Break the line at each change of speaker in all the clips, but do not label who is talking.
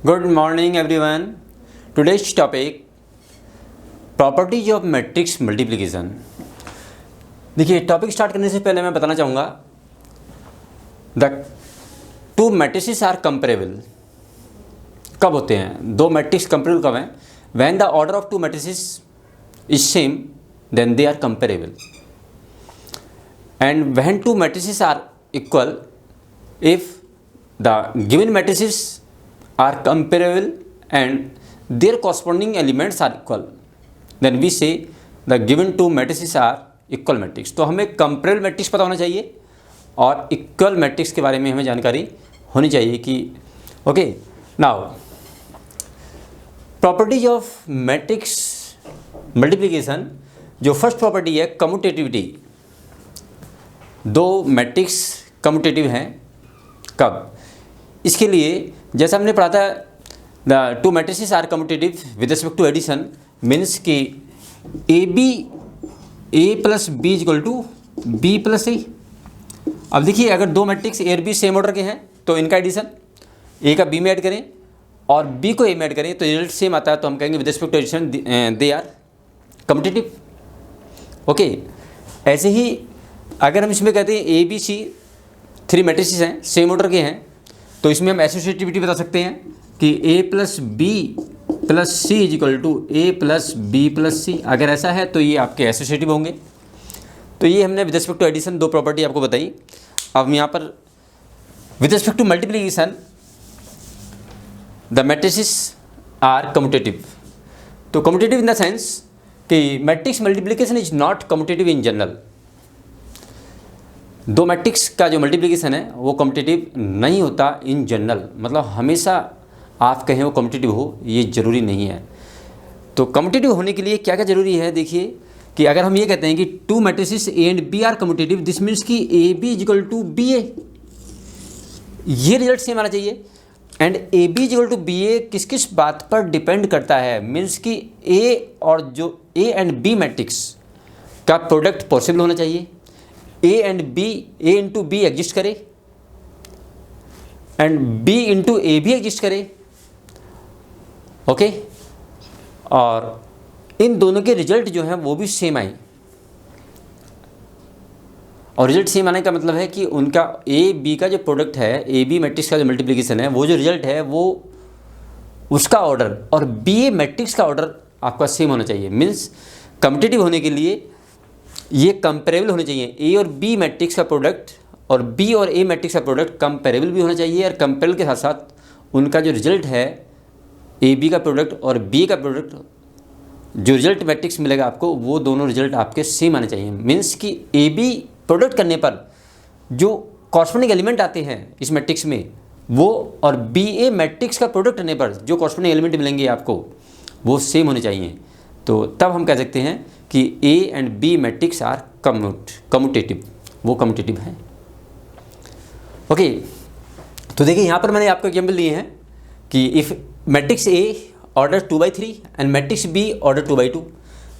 Good morning everyone. Today's topic properties of matrix multiplication. देखिए, topic start करने से पहले मैं बताना चाहूँगा the two matrices are comparable. कब होते हैं दो मैट्रिक्स कंपेरेबल? कब हैं? When the order of two matrices is same then they are comparable, and when two matrices are equal if the given matrices are comparable and their corresponding elements are equal, then we say the given two matrices are equal matrix। तो हमें comparable matrix पता होना चाहिए और equal matrix के बारे में हमें जानकारी होनी चाहिए कि okay. Now properties of matrix multiplication, जो फर्स्ट प्रॉपर्टी है कम्यूटेटिविटी। दो मैट्रिक्स कम्यूटेटिव हैं कब? इसके लिए जैसा हमने पढ़ा था the two matrices are commutative with respect to addition, means कि A plus B equal to B plus A. अब देखिए, अगर दो मैट्रिक्स ए और बी सेम ऑर्डर के हैं तो इनका एडिशन ए का बी में ऐड करें और बी को ए में ऐड करें तो रिजल्ट सेम आता है, तो हम कहेंगे with respect to addition they are commutative. Okay, ऐसे ही अगर हम इसमें कहते हैं A B C three matrices हैं, सेम ऑर्डर के हैं, तो इसमें हम एसोसिएटिविटी बता सकते हैं कि A plus B plus C is equal to A plus B plus C. अगर ऐसा है तो ये आपके एसोसिएटिव होंगे। तो ये हमने विद रिस्पेक्ट टू एडिशन दो प्रॉपर्टी आपको बताई। अब यहाँ पर with respect to multiplication the matrices are commutative. तो कम्यूटेटिव इन द सेंस कि matrix multiplication is not commutative in general. दो मैट्रिक्स का जो मल्टीप्लिकेशन है वो कम्यूटेटिव नहीं होता इन जनरल, मतलब हमेशा आप कहें वो कम्यूटेटिव हो ये ज़रूरी नहीं है। तो कम्यूटेटिव होने के लिए क्या क्या ज़रूरी है? देखिए कि अगर हम ये कहते हैं कि two matrices A and B are commutative, this means कि A B is equal to B A, ये रिजल्ट सेम आना चाहिए। And A B is equal to B A किस किस बात पर डिपेंड करता है? मीन्स कि ए और जो ए एंड बी मैट्रिक्स का प्रोडक्ट पॉसिबल होना चाहिए। A and B, A into B exist करे एंड बी इंटू ए भी एग्जिस्ट करे। ओके, और इन दोनों के रिजल्ट जो हैं वो भी सेम आए। और रिजल्ट सेम आने का मतलब है कि उनका ए बी का जो प्रोडक्ट है, ए बी मैट्रिक्स का जो मल्टीप्लिकेशन है, वो जो रिजल्ट है वो उसका ऑर्डर और बी ए मैट्रिक्स का ऑर्डर आपका सेम होना चाहिए। मीन्स कम्यूटेटिव होने के लिए ये कंपेरेबल होने चाहिए। ए और बी मैट्रिक्स का प्रोडक्ट और बी और ए मैट्रिक्स का प्रोडक्ट कंपेरेबल भी होना चाहिए, और कंपेरेबल के साथ साथ उनका जो रिजल्ट है ए बी का प्रोडक्ट और बी का प्रोडक्ट, जो रिजल्ट मैट्रिक्स मिलेगा आपको, वो दोनों रिजल्ट आपके सेम आने चाहिए। मीन्स कि ए बी प्रोडक्ट करने पर जो कॉरस्पॉन्डिंग एलिमेंट आते हैं इस मैट्रिक्स में वो, और बी ए मैट्रिक्स का प्रोडक्ट करने पर जो कॉरस्पॉन्डिंग एलिमेंट मिलेंगे आपको वो सेम होने चाहिए। तो तब हम कह सकते हैं कि A and B matrix are commutative, वो कम्यूटेटिव हैं। ओके, तो देखिए यहाँ पर मैंने आपको एग्जाम्पल लिए हैं कि if matrix A order 2/3 and matrix B order 2/2।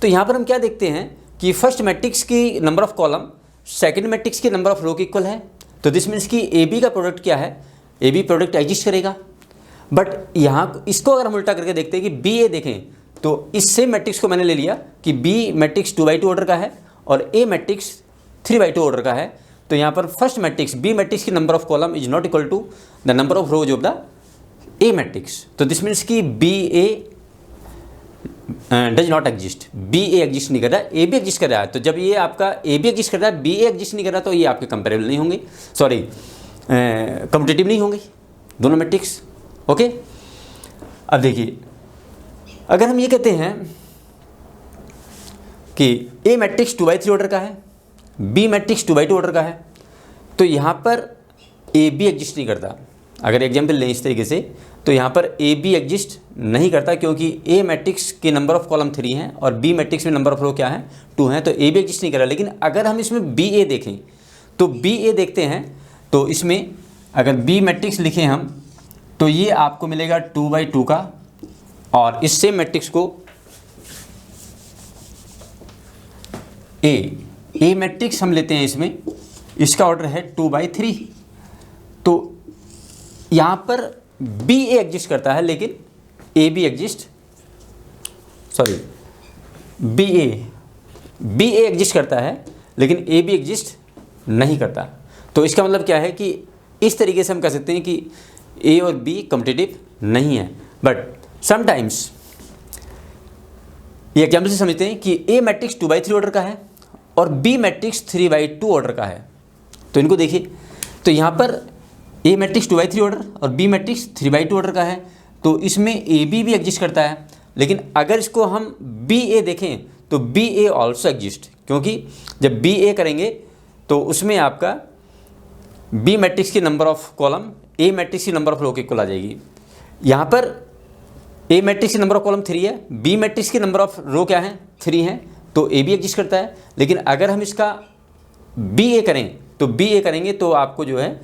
तो यहाँ पर हम क्या देखते हैं कि फर्स्ट मैट्रिक्स की number of column second matrix के नंबर ऑफ रो के इक्वल है। तो दिस मीन्स कि ए बी का प्रोडक्ट क्या है? ए बी प्रोडक्ट एग्जिस्ट करेगा। बट यहाँ इसको अगर हम उल्टा करके देखते हैं कि बी ए देखें, तो इस सेम मैट्रिक्स को मैंने ले लिया कि बी मैट्रिक्स 2/2 ऑर्डर का है और ए मैट्रिक्स 3/2 ऑर्डर का है। तो यहाँ पर फर्स्ट मैट्रिक्स बी मैट्रिक्स की number of column is not equal to the number of rows of the A matrix. तो दिस मीन्स कि B A does not exist, B A exist नहीं कर रहा है, ए बी एग्जिस्ट कर रहा है। तो जब ये आपका ए बी एग्जिस्ट कर रहा है, बी ए एग्जिस्ट नहीं कर रहा, तो ये आपके कंपेरेबल नहीं होंगे, सॉरी कम्यूटेटिव नहीं होंगे दोनों मैट्रिक्स। ओके, अब देखिए अगर हम ये कहते हैं कि ए मैट्रिक्स 2/3 ऑर्डर का है, बी मैट्रिक्स 2/2 ऑर्डर का है, तो यहाँ पर ए बी एग्जिस्ट नहीं करता। अगर एग्जाम्पल लें इस तरीके से, तो यहाँ पर ए बी एग्जिस्ट नहीं करता क्योंकि ए मैट्रिक्स के नंबर ऑफ कॉलम 3 हैं और बी मैट्रिक्स में नंबर ऑफ रो क्या है? 2 हैं, तो ए बी एग्जिस्ट नहीं कर रहा। लेकिन अगर हम इसमें बी ए देखें, तो बी ए देखते हैं, तो इसमें अगर बी मैट्रिक्स लिखें हम, तो ये आपको मिलेगा 2/2 का, और इस सेम मैट्रिक्स को ए मैट्रिक्स हम लेते हैं, इसमें इसका ऑर्डर है 2/3। तो यहाँ पर बी ए एग्जिस्ट करता है लेकिन A B exist, sorry B A exist करता है लेकिन ए बी एग्जिस्ट नहीं करता। तो इसका मतलब क्या है कि इस तरीके से हम कह सकते हैं कि ए और बी कॉम्पिटिटिव नहीं है। बट समटाइम्स ये एग्जाम्पल से समझते हैं कि ए मैट्रिक्स 2/3 ऑर्डर का है और बी मैट्रिक्स 3/2 ऑर्डर का है। तो इनको देखिए, तो यहाँ पर ए मैट्रिक्स 2/3 ऑर्डर और बी मैट्रिक्स 3/2 ऑर्डर का है, तो इसमें ए बी भी एग्जिस्ट करता है। लेकिन अगर इसको हम बी ए देखें तो बी ए ऑल्सो एग्जिस्ट, क्योंकि जब बी ए करेंगे तो उसमें आपका बी मैट्रिक्स की number of column A matrix की नंबर ऑफ रो के इक्वल आ जाएगी। यहाँ पर ए मैट्रिक्स की नंबर ऑफ कॉलम 3 है, बी मैट्रिक्स की नंबर ऑफ रो क्या है 3 है, तो ए बी एग्जिस्ट करता है। लेकिन अगर हम इसका बी ए करें तो बी ए करेंगे तो आपको जो है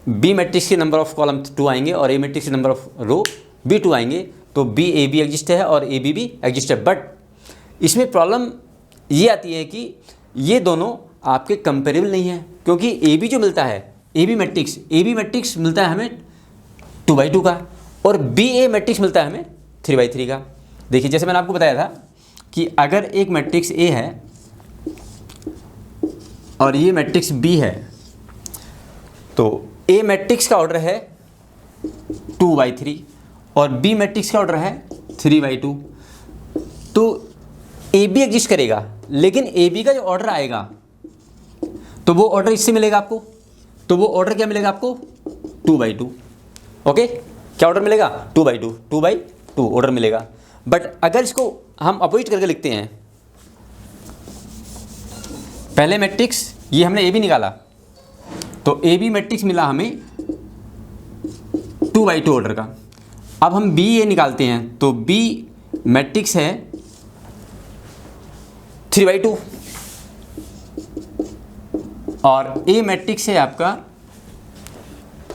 बी मैट्रिक्स की नंबर ऑफ कॉलम 2 आएंगे और ए मैट्रिक्स की नंबर ऑफ रो बी 2 आएंगे, तो बी ए बी एग्जिस्ट है और ए बी भी एग्जिस्ट है। बट इसमें प्रॉब्लम ये आती है कि ये दोनों आपके कंपेरेबल नहीं है, क्योंकि ए बी जो मिलता है ए बी मैट्रिक्स मिलता है हमें 2/2 का और बी ए मैट्रिक्स मिलता है हमें 3/3 का। देखिए जैसे मैंने आपको बताया था कि अगर एक मैट्रिक्स ए है और ये मैट्रिक्स बी है, तो ए मैट्रिक्स का ऑर्डर है 2/3 और बी मैट्रिक्स का ऑर्डर है 3/2। तो ए बी एग्जिस्ट करेगा, लेकिन ए बी का जो ऑर्डर आएगा तो वो ऑर्डर इससे मिलेगा आपको, तो वो ऑर्डर क्या मिलेगा आपको 2/2। ओके, क्या ऑर्डर मिलेगा 2/2 ऑर्डर मिलेगा। बट अगर इसको हम अपोजिट करके लिखते हैं, पहले मैट्रिक्स ये हमने ए बी निकाला तो ए बी मैट्रिक्स मिला हमें 2/2 ऑर्डर का। अब हम बी ए निकालते हैं तो बी मैट्रिक्स है 3/2 और ए मैट्रिक्स है आपका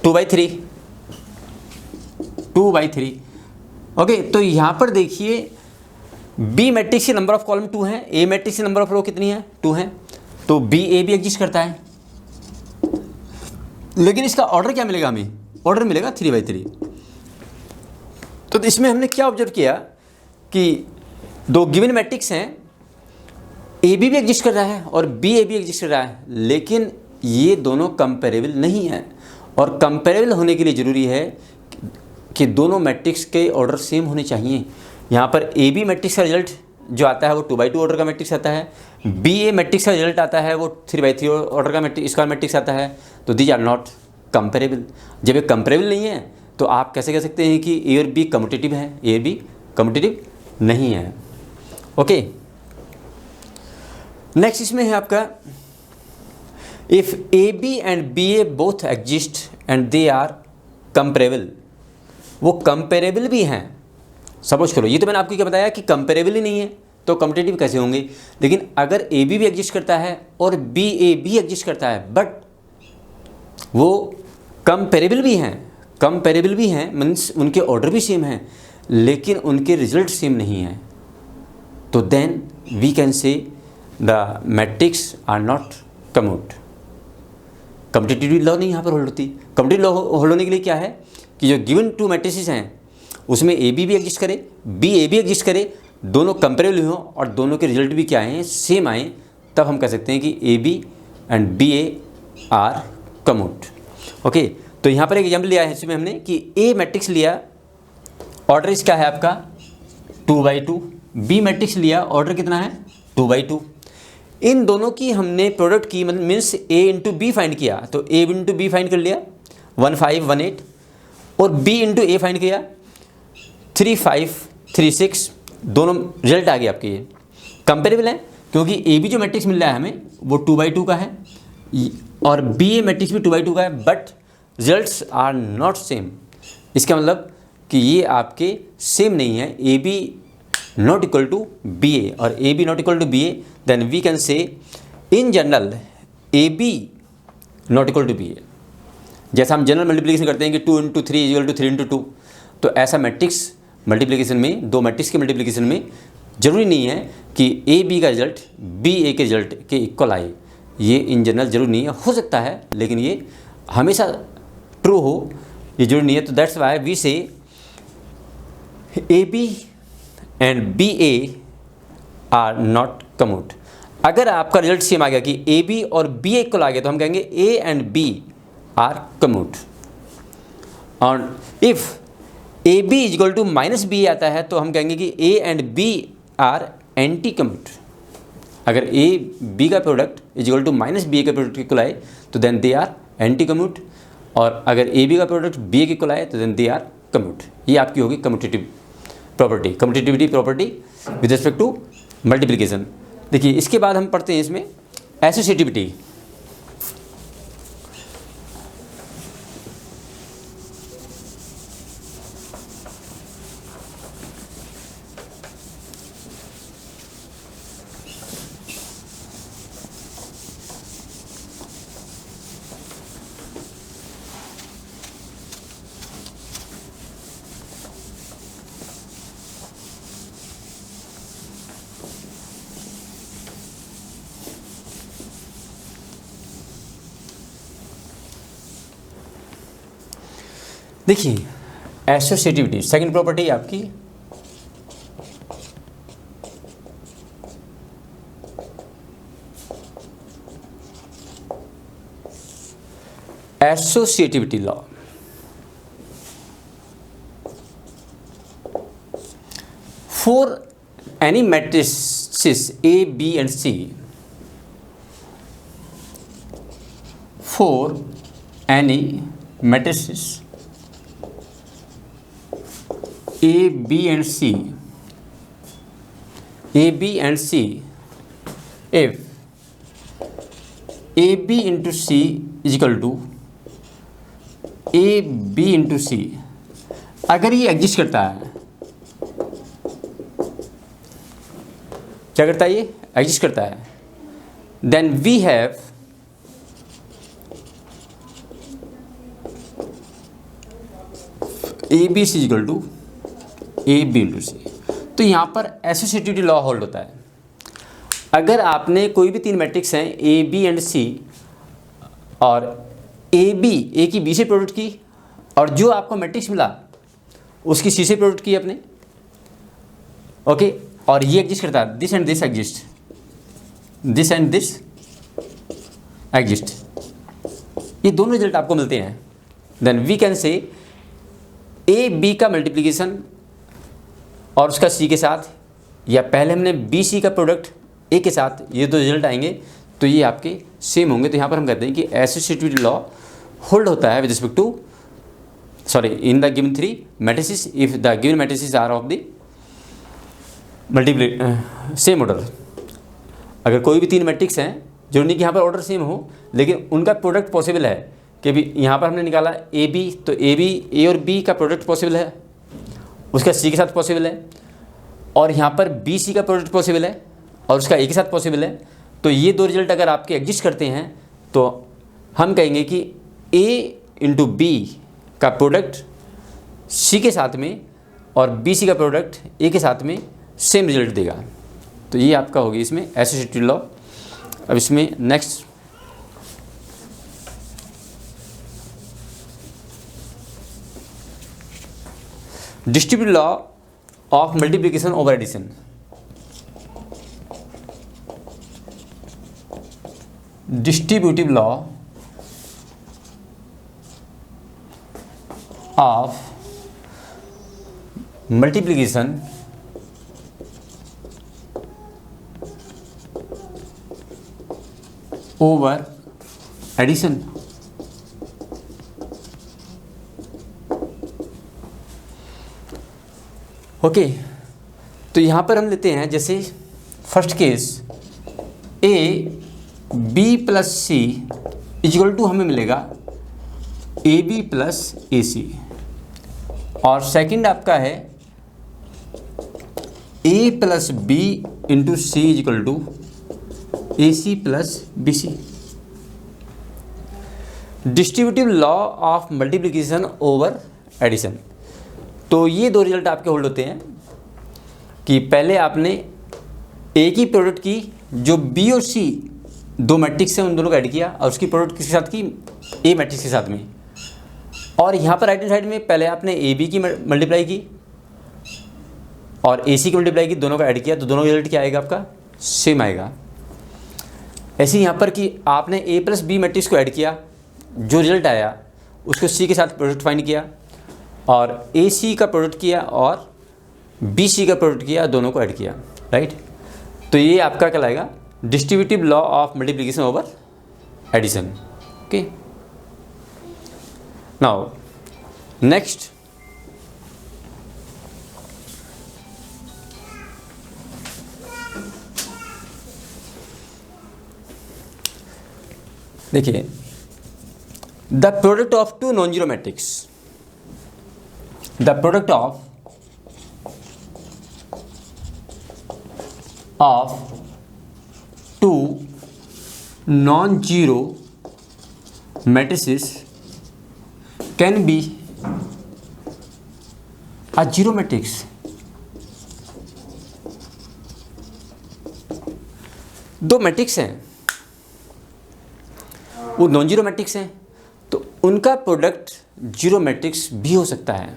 2/3। ओके, तो यहाँ पर देखिए बी मैट्रिक्स की नंबर ऑफ कॉलम 2 है, ए मैट्रिक्स की नंबर ऑफ रो कितनी है 2 है, तो बी ए भी एग्जिस्ट करता है। लेकिन इसका ऑर्डर क्या मिलेगा हमें, ऑर्डर मिलेगा 3/3। तो इसमें हमने क्या ऑब्जर्व किया कि दो गिवन मैट्रिक्स हैं, ए बी एग्जिस्ट कर रहा है और बी ए भी एग्जिस्ट कर रहा है, लेकिन ये दोनों कंपेरेबल नहीं है। और कंपेरेबल होने के लिए ज़रूरी है कि दोनों मैट्रिक्स के ऑर्डर सेम होने चाहिए। यहाँ पर ए बी मैट्रिक्स का रिजल्ट जो आता है वो 2/2 ऑर्डर का मैट्रिक्स आता है, बी ए मैट्रिक्स का रिजल्ट आता है वो 3/3 ऑर्डर का स्क्वायर मैट्रिक्स आता है। तो दीज आर नॉट कंपेरेबल। जब ये कंपेरेबल नहीं है तो आप कैसे कह सकते हैं कि ए और बी कम्यूटेटिव है, ए बी कम्यूटेटिव नहीं है। ओके, नेक्स्ट इसमें है आपका if A B and B A both exist and they are comparable. वो कंपेरेबल भी हैं, सपोज करो, ये तो मैंने आपको क्या बताया कि कंपेरेबल ही नहीं है तो कम्पिटिटिव कैसे होंगे। लेकिन अगर ए बी भी एग्जिस्ट करता है और बी ए भी एग्जिस्ट करता है बट वो कंपेरेबल भी हैं मीन्स उनके ऑर्डर भी सेम हैं लेकिन उनके रिजल्ट सेम नहीं हैं, तो then we can say the matrix are not commute. Competitive law नहीं यहाँ पर होल्ड होती। कम्पिटिटिव लॉ होल्ड होने के लिए क्या है कि जो गिवन टू मैट्रिसेस हैं उसमें ए बी भी एग्जिस्ट करे, बी ए भी एग्जिस्ट करे, दोनों कंपेरेबल हों और दोनों के रिजल्ट भी क्या आए सेम आए, तब हम कह सकते हैं कि A B and B A are commute. Okay, तो यहाँ पर एक एग्जाम्पल लिया है इसमें हमने कि ए मैट्रिक्स लिया, ऑर्डर इसका है आपका 2/2, बी मैट्रिक्स लिया, ऑर्डर कितना है 2/2। इन दोनों की हमने प्रोडक्ट की मीन्स ए इंटू बी फाइंड किया, तो ए इंटू बी फाइंड कर लिया 1518 और बी इंटू ए फाइंड किया 3536, दोनों रिजल्ट आ गए आपके। ये कंपेरेबल है क्योंकि ए बी जो मैट्रिक्स मिल रहा है हमें वो 2/2 का है और बी ए मैट्रिक्स भी 2/2 का है, but results are not same. इसका मतलब कि ये आपके सेम नहीं है, A B not equal to B A और A B not equal to B A, then we can say in general A B not equal to B A. जैसा हम जनरल मल्टीप्लिकेशन करते हैं कि 2 × 3 = 3 × 2, तो ऐसा मैट्रिक्स मल्टीप्लिकेशन में, दो मैट्रिक्स के मल्टीप्लिकेशन में ज़रूरी नहीं है कि ए बी का रिजल्ट बी ए के रिजल्ट के इक्वल आए। ये इन जनरल ज़रूरी नहीं है, हो सकता है लेकिन ये हमेशा ट्रू हो ये जरूरी नहीं है। तो that's why we say A B and B A are not commute. अगर आपका रिजल्ट सेम आ गया कि ए बी और बी ए इक्वल आ गया तो हम कहेंगे A and B are commute. और if A B is equal to minus B आता है तो हम कहेंगे कि A and B are anti commute. अगर ए बी का product is equal to minus B A का प्रोडक्ट इक्वल आए तो then they are anti commute, और अगर ए बी का प्रोडक्ट बी ए के इक्वल आए तो देन दे आर कम्यूट। ये आपकी होगी commutative property, commutativity property with respect to multiplication. देखिए इसके बाद हम पढ़ते हैं इसमें एसोसिएटिविटी। देखिए एसोसिएटिविटी सेकंड प्रॉपर्टी आपकी associativity law. For any matrices A B and C, for any matrices A, B and C, A, B and C, if A, B into C is equal to A, B into C, अगर ये exist करता है, क्या करता है ये exist करता है, then we have A, B is equal to A B into C. तो यहाँ पर एसोसिएटिविटी लॉ होल्ड होता है। अगर आपने कोई भी तीन मैट्रिक्स हैं ए बी एंड सी, और ए बी ए की बी से प्रोडक्ट की, और जो आपको मैट्रिक्स मिला उसकी सी से प्रोडक्ट की अपने, ओके, और ये एग्जिस्ट करता है, this and this exist, this and this exist, ये दोनों रिजल्ट आपको मिलते हैं, देन वी कैन से ए बी का मल्टीप्लिकेशन और उसका सी के साथ, या पहले हमने बी सी का प्रोडक्ट ए के साथ, ये दो रिजल्ट आएंगे तो ये आपके सेम होंगे। तो यहाँ पर हम कहते हैं कि एसोसिएटिविटी लॉ होल्ड होता है with respect to in the given three matrices if the given matrices are of the same order. अगर कोई भी तीन मैट्रिक्स हैं जो नहीं कि यहाँ पर ऑर्डर सेम हो, लेकिन उनका प्रोडक्ट पॉसिबल है कि भी यहाँ पर हमने निकाला ए बी, तो ए और बी का प्रोडक्ट पॉसिबल है, उसका सी के साथ पॉसिबल है, और यहाँ पर बी सी का प्रोडक्ट पॉसिबल है और उसका ए के साथ पॉसिबल है। तो ये दो रिजल्ट अगर आपके एग्जिस्ट करते हैं तो हम कहेंगे कि ए इंटू बी का प्रोडक्ट सी के साथ में और बी सी का प्रोडक्ट ए के साथ में सेम रिजल्ट देगा। तो ये आपका होगी इसमें एसोसिएटिव लॉ। अब इसमें next distributive law of multiplication over addition. Distributive law of multiplication over addition. Okay, तो यहाँ पर हम लेते हैं जैसे first case A B plus C equal to हमें मिलेगा ए बी प्लस ए सी, और सेकंड आपका है A plus B into C equal to A C plus B C. Distributive law of multiplication over addition. तो ये दो रिजल्ट आपके होल्ड होते हैं कि पहले आपने ए की प्रोडक्ट की जो बी और सी दो मैट्रिक्स हैं उन दोनों को ऐड किया और उसकी प्रोडक्ट किसके साथ की, ए मैट्रिक्स के साथ में, और यहाँ पर राइट हैंड साइड में पहले आपने ए बी की मल्टीप्लाई की और ए सी की मल्टीप्लाई की, दोनों का ऐड किया, तो दोनों रिजल्ट क्या आएगा आपका, सेम आएगा। ऐसे ही यहाँ पर कि आपने ए प्लस बी मैट्रिक्स को ऐड किया, जो रिजल्ट आया उसको सी के साथ प्रोडक्ट फाइंड किया और ए सी का प्रोडक्ट किया और बी सी का प्रोडक्ट किया, दोनों को ऐड किया, राइट। तो ये आपका कहलाएगा distributive law of multiplication over addition. Okay, now next, देखिए, the product of two non zero matrix, the product of two non zero matrices can be a zero matrix. दो मैट्रिक्स हैं, वो non zero matrix हैं, तो उनका product zero matrix भी हो सकता है।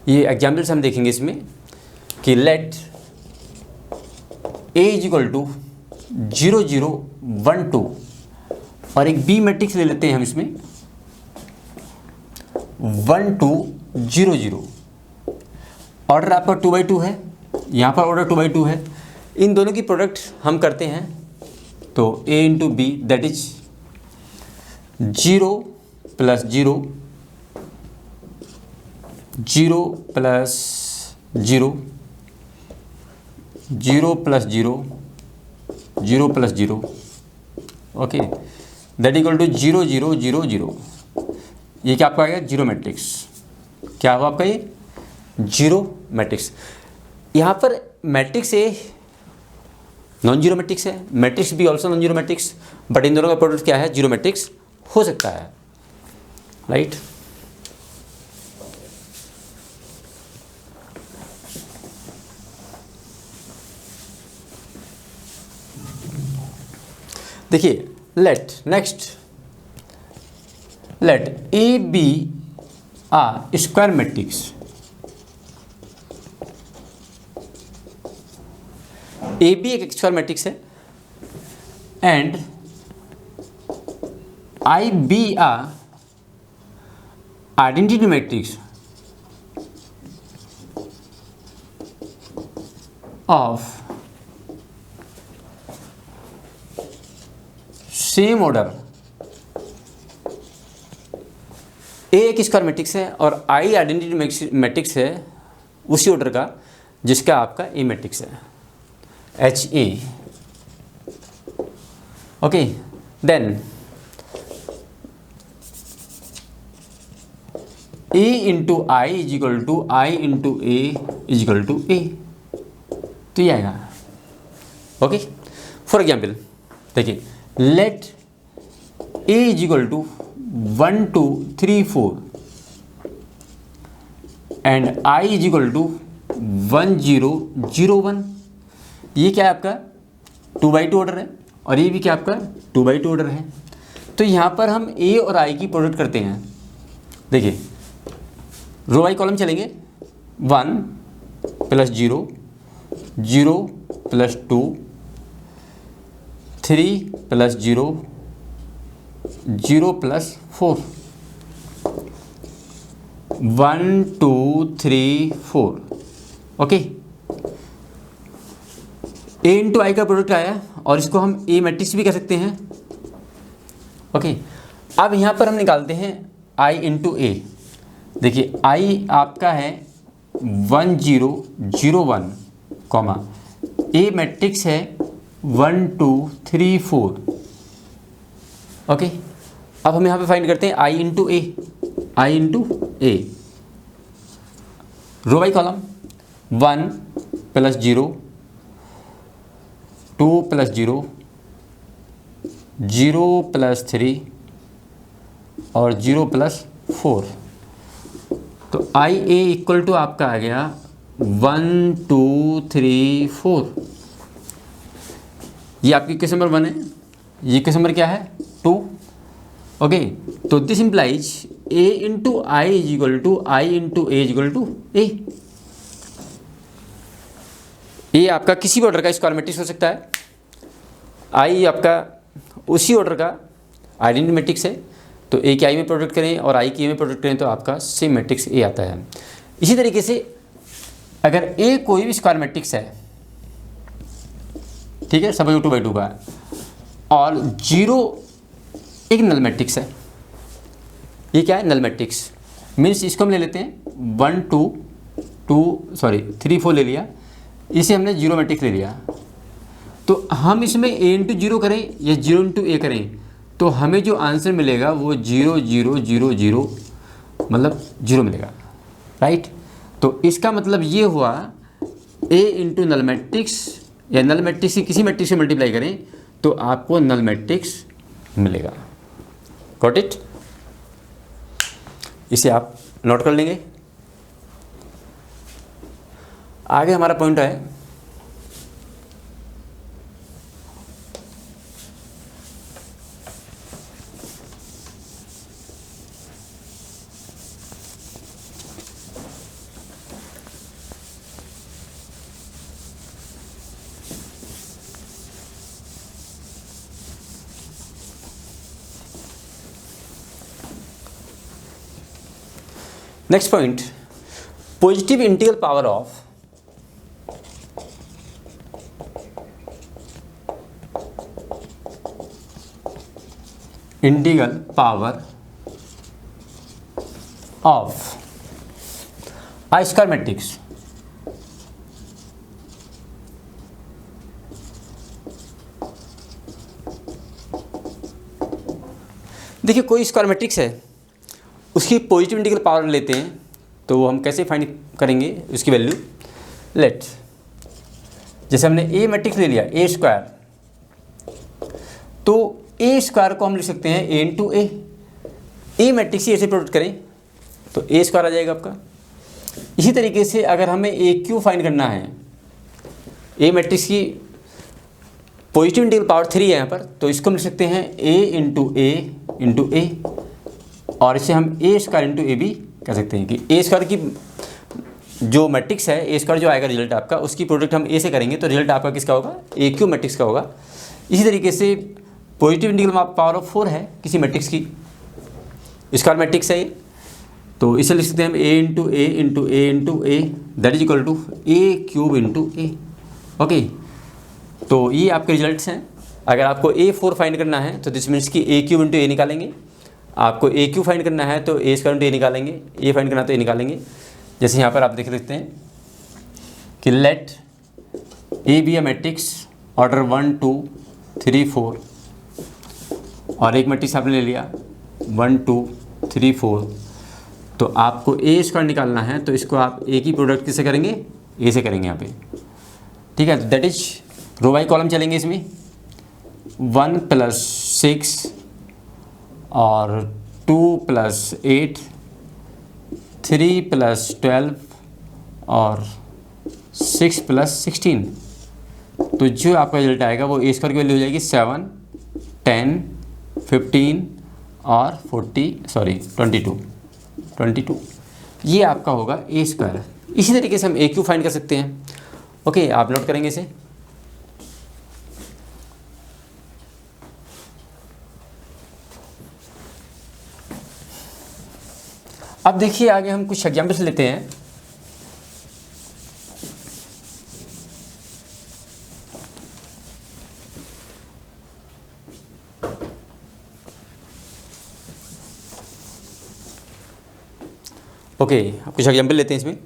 ये एग्जाम्पल्स हम देखेंगे इसमें कि let A is equal to 0 0 1 2 और एक बी मैट्रिक्स ले लेते हैं हम इसमें 1 2 0 0। ऑर्डर आपका 2/2 है, यहाँ पर ऑर्डर 2/2 है। इन दोनों की प्रोडक्ट हम करते हैं तो a into B that is 0 plus 0 0 plus 0 0 plus 0 0 plus 0, okay, that equal to 0 0 0 0। ये क्या आपका आएगा, जीरो मैट्रिक्स। क्या हुआ आपका, ये जीरो मैट्रिक्स। यहाँ पर matrix A non zero matrix है, matrix B also non zero matrix, but इन दोनों का प्रोडक्ट क्या है, जीरो मैट्रिक्स हो सकता है, राइट। देखिए, let next, let A be a square matrix. A be एक स्क्वायर मैट्रिक्स है and I be a identity matrix of same order. A एक स्क्वायर मैट्रिक्स है और आई आइडेंटिटी मैट्रिक्स है उसी ऑर्डर का जिसका आपका ए मैट्रिक्स है, H A, okay. Then A into I is equal to I into A is equal to A, तो ये आएगा, ओके। फॉर एग्जाम्पल देखिए, let A is equal to 1 2 3 4 and I is equal to 1 0 0 1। ये क्या है आपका 2/2 order है और ये भी क्या आपका 2/2 ऑर्डर है। तो यहाँ पर हम ए और आई की प्रोडक्ट करते हैं। देखिए, रो बाई कॉलम चलेंगे, 1 plus 0 0 plus 2 3 plus 0 0 plus 4 1 2 3 4, okay. A into I का प्रोडक्ट आया और इसको हम ए मैट्रिक्स भी कह सकते हैं, ओके। अब यहाँ पर हम निकालते हैं आई इंटू ए। देखिए, आई आपका है 1 0 0 1 कॉमा, ए मैट्रिक्स है 1 2 3 4, ओके। अब हम यहाँ पे फाइंड करते हैं I into A, I into A. Row by column 1 plus 0 2 plus 0 0 plus 3 और 0 प्लस 4। तो आई ए इक्वल टू आपका आ गया 1 2 3 4। ये आपकी क्वेश्चन नंबर 1 है, ये क्वेश्चन नंबर क्या है 2, ओके। तो this implies A into I is equal to I into A is equal to A. ये आपका किसी भी ऑर्डर का स्क्वायर मैट्रिक्स हो सकता है। आई आपका उसी ऑर्डर का आइडेंटिटी मैट्रिक्स है, तो ए की आई में प्रोडक्ट करें और आई की ए में प्रोडक्ट करें तो आपका सेम मैट्रिक्स ए आता है। इसी तरीके से अगर ए कोई भी स्क्वायर मैट्रिक्स है, ठीक है, सपोज 2/2 का है, और 0 एक नल मैट्रिक्स है, ये क्या है, नल मैट्रिक्स मीन्स इसको हम ले लेते हैं 1 2 3 4 ले लिया, इसे हमने 0 मैट्रिक्स ले लिया, तो हम इसमें a इंटू 0 करें या 0 इंटू a करें तो हमें जो आंसर मिलेगा वो 0 0 0 0 मतलब 0 मिलेगा, राइट। तो इसका मतलब ये हुआ a इंटू नल मैट्रिक्स या नल मैट्रिक्स की किसी मैट्रिक्स से मल्टीप्लाई करें तो आपको नल मैट्रिक्स मिलेगा। Got it? इसे आप नोट कर लेंगे। आगे हमारा पॉइंट है next point, positive integral power of integral power of a square matrix. देखिए कोई स्क्वायर मैट्रिक्स है, उसकी पॉजिटिव इंटीग्रल पावर लेते हैं तो हम कैसे फाइंड करेंगे उसकी वैल्यू। लेट जैसे हमने ए मैट्रिक्स ले लिया ए स्क्वायर, तो ए स्क्वायर को हम लिख सकते हैं ए इंटू ए मैट्रिक्स ही ऐसे प्रोडक्ट करें तो ए स्क्वायर आ जाएगा आपका। इसी तरीके से अगर हमें ए क्यू फाइंड करना है, ए मैट्रिक्स की पॉजिटिव इंटीग्रल पावर 3 है यहाँ पर, तो इसको हम लिख सकते हैं ए इंटू ए और इसे हम ए स्क्वायर इंटू ए भी कह सकते हैं कि ए स्क्वायर की जो मैट्रिक्स है, ए स्क्वायर जो आएगा रिजल्ट आपका, उसकी प्रोडक्ट हम ए से करेंगे तो रिजल्ट आपका किसका होगा, ए क्यू मैट्रिक्स का होगा। इसी तरीके से पॉजिटिव इंटीग्रल पावर ऑफ 4 है किसी मैट्रिक्स की, स्क्वायर मैट्रिक्स है ये, तो इसे लिख सकते हैं हम A into A into A into A that is equal to A cube into A. Okay, तो ये आपके रिजल्ट्स हैं। अगर आपको A4 फाइंड करना है तो दिस मीन्स कि ए क्यूब इंटू ए निकालेंगे, आपको ए क्यू फाइंड करना है तो ए स्क्वायर इंटू ए निकालेंगे, ए फाइंड करना है तो ए निकालेंगे। जैसे यहाँ पर आप देख सकते हैं कि let A B a matrix order 1 2 3 4 और एक मैट्रिक्स आपने ले लिया 1 2 3 4, तो आपको ए स्क्वायर निकालना है तो इसको आप ए की प्रोडक्ट किससे करेंगे, ए से करेंगे यहाँ पे, ठीक है। तो that is row by column चलेंगे इसमें 1 + 6 और 2 + 8 3 + 12 और 6 + 16, तो जो आपका रिजल्ट आएगा वो ए स्क्वायर की वैल्यू हो जाएगी 7 10 15 और 22। ये आपका होगा ए स्क्वायर। इसी तरीके से हम ए क्यू फाइंड कर सकते हैं। ओके, आप नोट करेंगे इसे। अब देखिए आगे हम कुछ एग्जाम्पल्स लेते हैं। ओके, कुछ एग्जाम्पल लेते हैं इसमें।